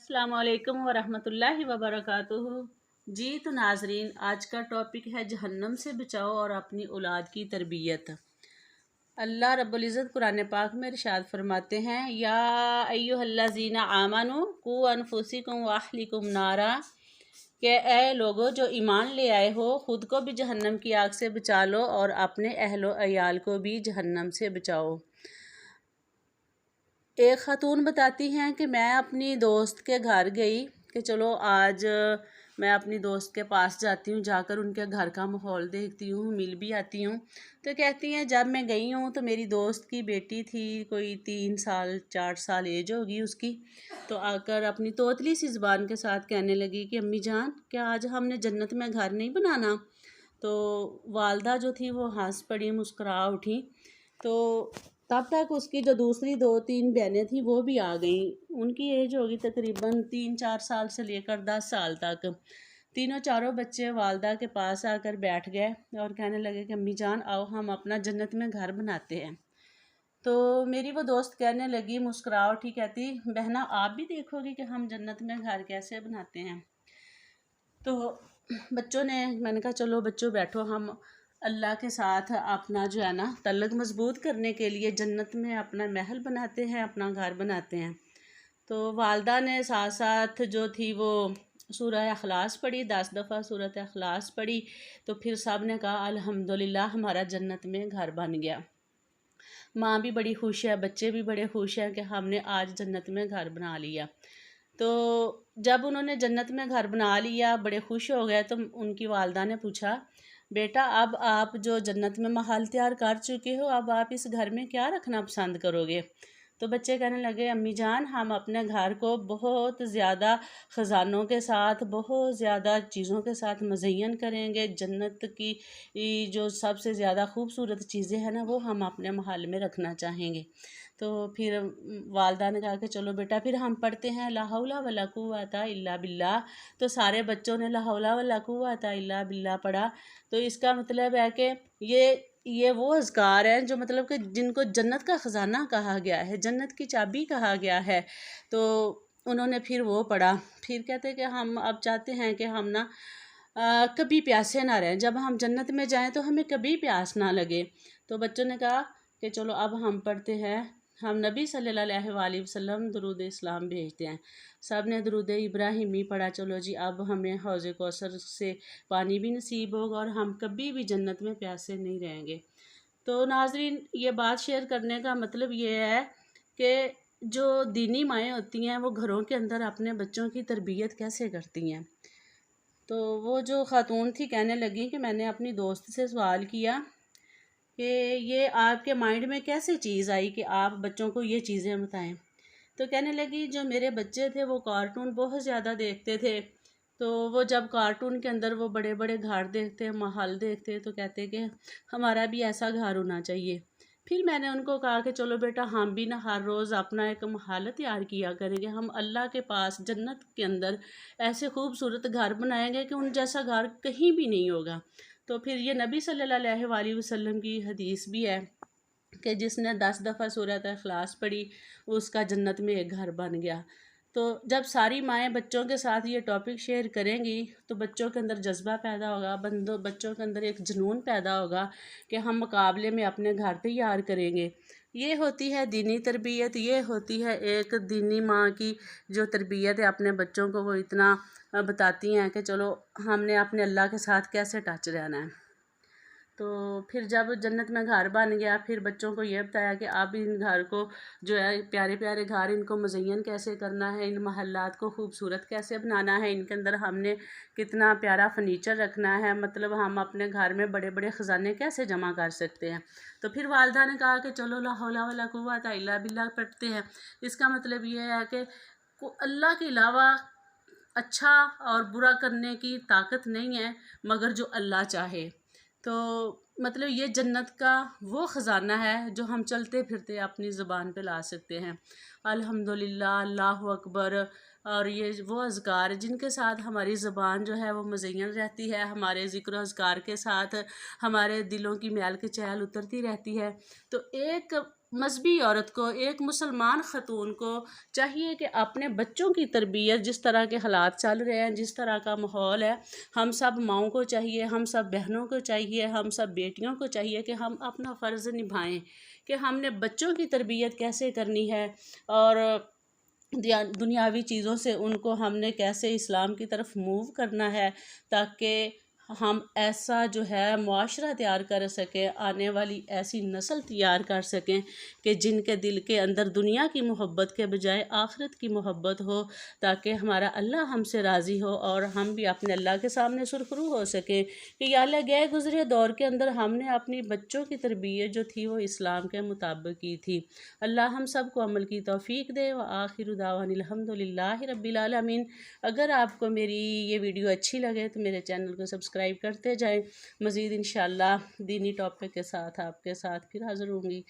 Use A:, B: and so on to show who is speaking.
A: अस्सलाम वालेकुम वरहमतुल्लाहि वबरकातुहू। जी तो नाजरीन, आज का टॉपिक है जहन्नम से बचाओ और अपनी औलाद की तरबियत। अल्लाह रब्बुल इज़्ज़त कुरान पाक में इरशाद फरमाते हैं, या अय्युहल्लज़ीना आमनू कू अनफुसिकुम व अहलिकुम नारा, कि ए लोगो जो ईमान ले आए हो, ख़ुद को भी जहन्नम की आग से बचा लो और अपने अहलो अयाल को भी जहन्नम से बचाओ। एक ख़ातून बताती हैं कि मैं अपनी दोस्त के घर गई कि चलो आज मैं अपनी दोस्त के पास जाती हूँ, जाकर उनके घर का माहौल देखती हूँ, मिल भी आती हूँ। तो कहती हैं जब मैं गई हूँ तो मेरी दोस्त की बेटी थी, कोई 3 साल 4 साल एज होगी उसकी। तो आकर अपनी तोतली सी ज़ुबान के साथ कहने लगी कि अम्मी जान, क्या आज हमने जन्नत में घर नहीं बनाना? तो वालदा जो थी वो हंस पड़ी, मुस्कुरा उठी। तो तब तक उसकी जो दूसरी 2-3 बहनें थीं वो भी आ गईं। उनकी एज होगी तकरीबन 3-4 साल से लेकर 10 साल तक। तीनों चारों बच्चे वालदा के पास आकर बैठ गए और कहने लगे कि अम्मी जान आओ हम अपना जन्नत में घर बनाते हैं। तो मेरी वो दोस्त कहने लगी, मुस्कुरा उठी, कहती बहना आप भी देखोगी कि हम जन्नत में घर कैसे बनाते हैं। तो बच्चों ने, मैंने कहा चलो बच्चों बैठो, हम अल्लाह के साथ अपना जो है ना तल्लक मजबूत करने के लिए जन्नत में अपना महल बनाते हैं, अपना घर बनाते हैं। तो वालदा ने साथ साथ जो थी वो सूरह अखलास पढ़ी, 10 दफ़ा सूरत अखलास पढ़ी। तो फिर सब ने कहा अल्हम्दुलिल्लाह हमारा जन्नत में घर बन गया। माँ भी बड़ी खुश है, बच्चे भी बड़े खुश हैं कि हमने आज जन्नत में घर बना लिया। तो जब उन्होंने जन्नत में घर बना लिया, बड़े खुश हो गए, तो उनकी वालदा ने पूछा, बेटा अब आप जो जन्नत में महल तैयार कर चुके हो, अब आप इस घर में क्या रखना पसंद करोगे? तो बच्चे कहने लगे, अम्मी जान हम अपने घर को बहुत ज़्यादा ख़जानों के साथ, बहुत ज़्यादा चीज़ों के साथ मज़य्यन करेंगे। जन्नत की जो सबसे ज़्यादा खूबसूरत चीज़ें हैं ना वो हम अपने महल में रखना चाहेंगे। तो फिर वालदा ने कहा कि चलो बेटा फिर हम पढ़ते हैं ला हौला वला कुव्वता इल्ला बिल्लाह। तो सारे बच्चों ने ला हौला वला कुव्वता इल्ला बिल्लाह पढ़ा। तो इसका मतलब है कि ये वो अज़कार हैं जो मतलब कि जिनको जन्नत का ख़जाना कहा गया है, जन्नत की चाबी कहा गया है। तो उन्होंने फिर वो पढ़ा। फिर कहते हैं कि हम अब चाहते हैं कि हम ना कभी प्यासे ना रहें, जब हम जन्नत में जाएं तो हमें कभी प्यास ना लगे। तो बच्चों ने कहा कि चलो अब हम पढ़ते हैं, हम नबी सल्लल्लाहु अलैहि वसल्लम दुरूद इस्लाम भेजते हैं। सब ने दुरूद इब्राहिमी पढ़ा। चलो जी अब हमें हौज़ कौसर से पानी भी नसीब होगा और हम कभी भी जन्नत में प्यासे नहीं रहेंगे। तो नाजरीन, ये बात शेयर करने का मतलब ये है कि जो दीनी माएँ होती हैं वो घरों के अंदर अपने बच्चों की तरबियत कैसे करती हैं। तो वो जो ख़ातून थी कहने लगी कि मैंने अपनी दोस्त से सवाल किया कि ये आपके माइंड में कैसे चीज़ आई कि आप बच्चों को ये चीज़ें बताएं। तो कहने लगी जो मेरे बच्चे थे वो कार्टून बहुत ज़्यादा देखते थे। तो वो जब कार्टून के अंदर वो बड़े बड़े घर देखते, महल देखते, तो कहते कि हमारा भी ऐसा घर होना चाहिए। फिर मैंने उनको कहा कि चलो बेटा हम भी ना हर रोज़ अपना एक महल तैयार किया करेंगे, हम अल्लाह के पास जन्नत के अंदर ऐसे खूबसूरत घर बनाएंगे कि उन जैसा घर कहीं भी नहीं होगा। तो फिर ये नबी सल्लल्लाहु अलैहि वसल्लम की हदीस भी है कि जिसने 10 दफ़ा सूरत इखलास पढ़ी उसका जन्नत में एक घर बन गया। तो जब सारी माएँ बच्चों के साथ ये टॉपिक शेयर करेंगी तो बच्चों के अंदर जज्बा पैदा होगा, बच्चों के अंदर एक जुनून पैदा होगा कि हम मुकाबले में अपने घर तैयार करेंगे। ये होती है दीनी तरबियत, ये होती है एक दीनी माँ की जो तरबियत है अपने बच्चों को, वो इतना बताती हैं कि चलो हमने अपने अल्लाह के साथ कैसे टच रहना है। तो फिर जब जन्नत में घर बन गया, फिर बच्चों को ये बताया कि अब इन घर को जो है प्यारे प्यारे घर, इनको मज़य्यन कैसे करना है, इन महल्लात को खूबसूरत कैसे बनाना है, इनके अंदर हमने कितना प्यारा फर्नीचर रखना है, मतलब हम अपने घर में बड़े बड़े ख़जाने कैसे जमा कर सकते हैं। तो फिर वालदा ने कहा कि चलो ला हौला वला कुव्वता इल्ला बिल्लाह पढ़ते हैं। इसका मतलब ये है कि अल्लाह के अलावा अच्छा और बुरा करने की ताकत नहीं है, मगर जो अल्लाह चाहे। तो मतलब ये जन्नत का वो ख़जाना है जो हम चलते फिरते अपनी ज़ुबान पे ला सकते हैं। अल्हम्दुलिल्लाह, अल्लाहु अकबर, और ये वो अज़कार जिनके साथ हमारी ज़ुबान जो है वो मज़य्यन रहती है, हमारे ज़िक्र अज़कार के साथ हमारे दिलों की मैल की चैल उतरती रहती है। तो एक مذہبی عورت کو، ایک مسلمان خاتون کو چاہیے کہ اپنے بچوں کی تربیت، جس طرح کے حالات چل رہے ہیں، جس طرح کا ماحول ہے، ہم سب ماؤں کو چاہیے، ہم سب بہنوں کو چاہیے، ہم سب بیٹیوں کو چاہیے کہ ہم اپنا فرض نبھائیں کہ ہم نے بچوں کی تربیت کیسے کرنی ہے، اور دنیاوی چیزوں سے ان کو ہم نے کیسے اسلام کی طرف موو کرنا ہے، تاکہ ہم ایسا جو ہے معاشرہ تیار کر سکیں، آنے والی ایسی نسل تیار کر سکیں کہ جن کے دل کے اندر دنیا کی محبت کے بجائے آخرت کی محبت ہو، تاکہ ہمارا اللہ ہم سے راضی ہو اور ہم بھی اپنے اللہ کے سامنے سرخرو ہو سکیں کہ یا اللہ گئے گزرے دور کے اندر ہم نے اپنی بچوں کی تربیت جو تھی وہ اسلام کے مطابق کی تھی۔ اللہ ہم سب کو عمل کی توفیق دے، وآخر دعوانا الحمدللہ رب العالمین۔ اگر آپ کو میری یہ ویڈیو اچھی لگے تو میرے چینل کو سبسکرائب کرتے جائیں، مزید انشاءاللہ دینی ٹاپک کے ساتھ آپ کے ساتھ پھر حاضر ہوں گی۔